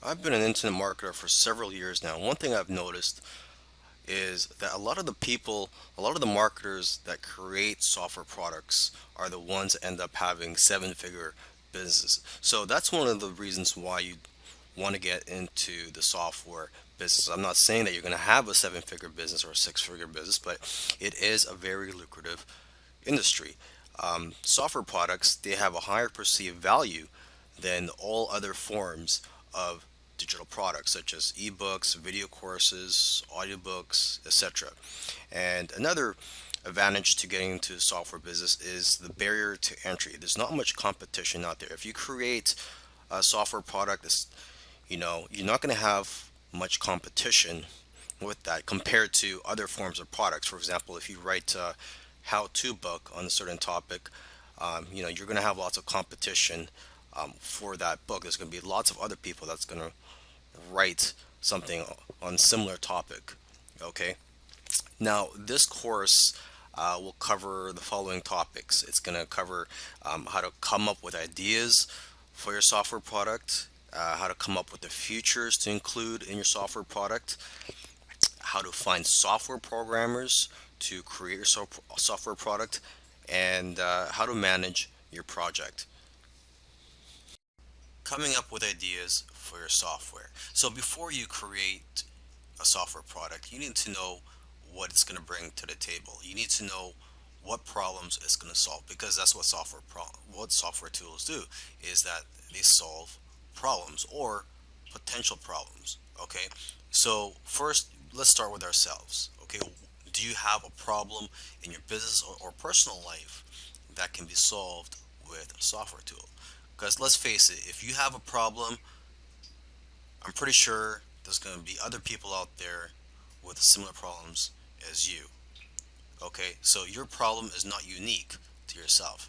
I've been an internet marketer for several years now. One thing I've noticed is that a lot of the marketers that create software products are the ones that end up having seven-figure businesses. So that's one of the reasons why you want to get into the software business. I'm not saying that you're going to have a seven-figure business or a six-figure business, but it is a very lucrative industry. Software products, they have a higher perceived value than all other forms of digital products such as ebooks, video courses, audiobooks, etc. And another advantage to getting into the software business is the barrier to entry. There's not much competition out there. If you create a software product that's, you're not going to have much competition with that compared to other forms of products. For example, if you write a how-to book on a certain topic, you're going to have lots of competition for that book. There's going to be lots of other people that's going to write something on similar topic. Okay. Now, this course will cover the following topics. It's going to cover how to come up with ideas for your software product, how to come up with the features to include in your software product, how to find software programmers to create your software product, and how to manage your project. Coming up with ideas for your software. So before you create a software product, you need to know what it's going to bring to the table. You need to know what problems it's going to solve, because that's what what software tools do, is that they solve problems or potential problems. Okay, so first let's start with ourselves. Okay, do you have a problem in your business or personal life that can be solved with a software tool? Because let's face it, if you have a problem, I'm pretty sure there's going to be other people out there with similar problems as you. Okay, so your problem is not unique to yourself.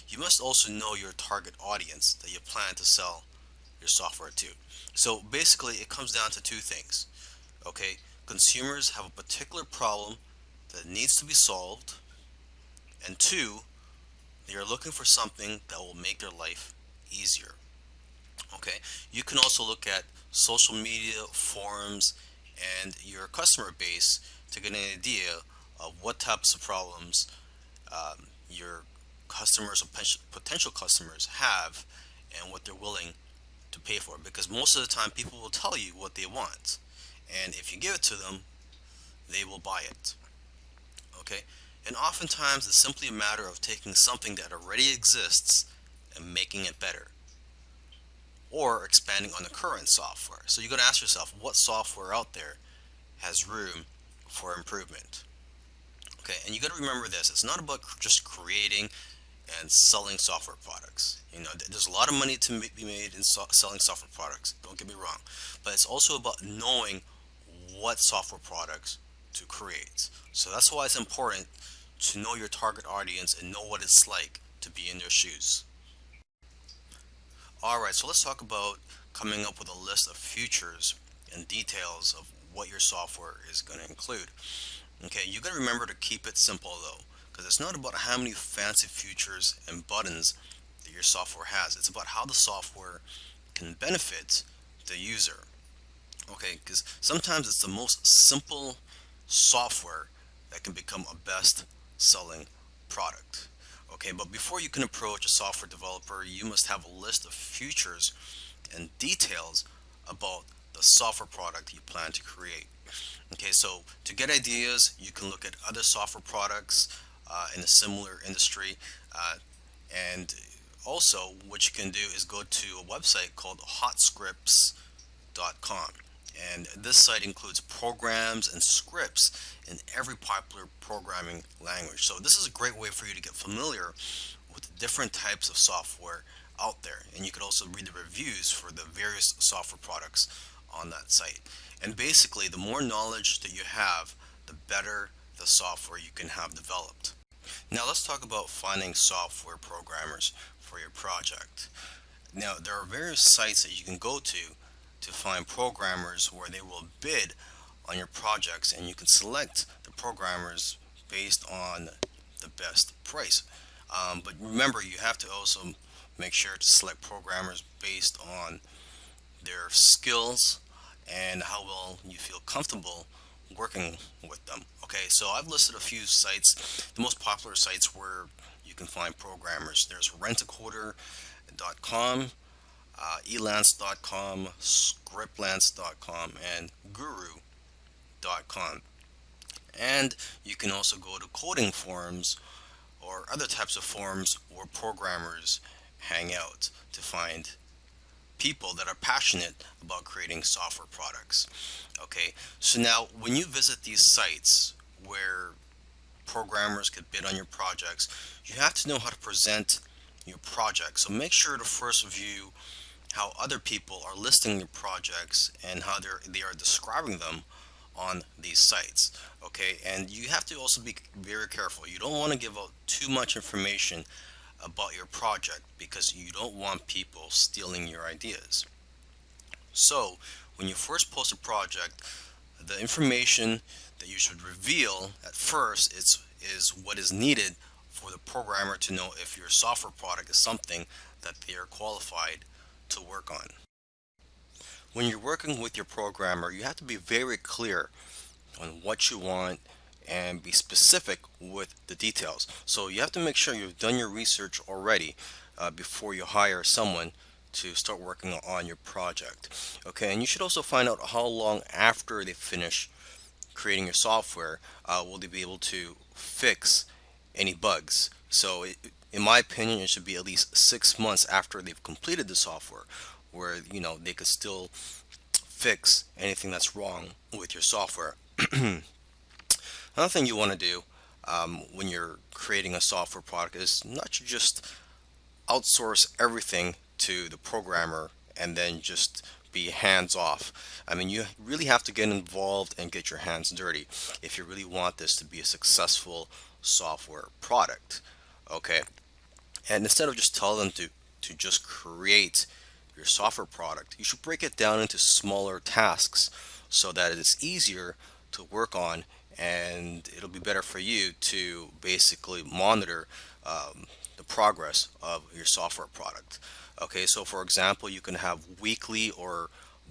You must also know your target audience that you plan to sell your software to. So basically, it comes down to two things. Okay, consumers have a particular problem that needs to be solved, and two, they are looking for something that will make their life easier. Okay, you can also look at social media, forums, and your customer base to get an idea of what types of problems your customers or potential customers have and what they're willing to pay for. Because most of the time, people will tell you what they want, and if you give it to them, they will buy it. Okay, and oftentimes it's simply a matter of taking something that already exists and making it better, or expanding on the current software. So you got to ask yourself, what software out there has room for improvement? Okay, and you got to remember this: it's not about just creating and selling software products. There's a lot of money to be made in selling software products. Don't get me wrong, but it's also about knowing what software products to create. So that's why it's important to know your target audience and know what it's like to be in their shoes. Alright, so let's talk about coming up with a list of features and details of what your software is going to include. Okay, you got to remember to keep it simple though, because it's not about how many fancy features and buttons that your software has. It's about how the software can benefit the user. Okay, because sometimes it's the most simple software that can become a best selling product. Okay, but before you can approach a software developer, you must have a list of features and details about the software product you plan to create. Okay, so to get ideas, you can look at other software products in a similar industry. And also, what you can do is go to a website called hotscripts.com. And this site includes programs and scripts in every popular programming language. So this is a great way for you to get familiar with the different types of software out there. And you could also read the reviews for the various software products on that site. And basically, the more knowledge that you have, the better the software you can have developed. Now let's talk about finding software programmers for your project. Now there are various sites that you can go to find programmers where they will bid on your projects, and you can select the programmers based on the best price. But remember, you have to also make sure to select programmers based on their skills, and how well you feel comfortable working with them. Okay, so I've listed a few sites, the most popular sites where you can find programmers. There's rentacoder.com, elance.com, scriptlance.com, and guru.com. And you can also go to coding forums or other types of forums where programmers hang out to find people that are passionate about creating software products. Okay, so now when you visit these sites where programmers could bid on your projects, you have to know how to present your project. So make sure to first view how other people are listing your projects and how they are describing them on these sites. Okay, and you have to also be very careful. You don't want to give out too much information about your project because you don't want people stealing your ideas. So when you first post a project, the information that you should reveal at first is what is needed for the programmer to know if your software product is something that they are qualified to work on. When you're working with your programmer, you have to be very clear on what you want and be specific with the details. So you have to make sure you've done your research already before you hire someone to start working on your project. Okay, and you should also find out how long after they finish creating your software will they be able to fix any bugs. So in my opinion, it should be at least 6 months after they've completed the software where they could still fix anything that's wrong with your software. Another thing you want to do when you're creating a software product is not to just outsource everything to the programmer and then just be hands off. I mean, you really have to get involved and get your hands dirty if you really want this to be a successful software product. Okay, and instead of just telling them to just create your software product, you should break it down into smaller tasks so that it is easier to work on and it'll be better for you to basically monitor the progress of your software product. Okay, so for example, you can have weekly or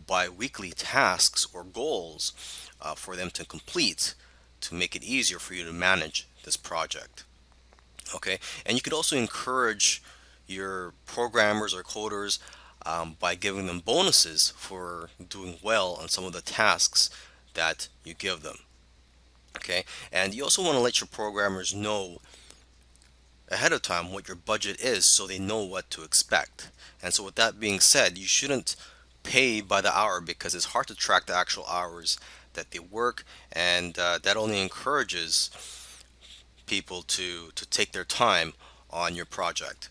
bi-weekly tasks or goals for them to complete to make it easier for you to manage this project. Okay, and you could also encourage your programmers or coders by giving them bonuses for doing well on some of the tasks that you give them. Okay, and you also want to let your programmers know ahead of time what your budget is so they know what to expect. And so with that being said, you shouldn't pay by the hour because it's hard to track the actual hours that they work, and that only encourages people to take their time on your project.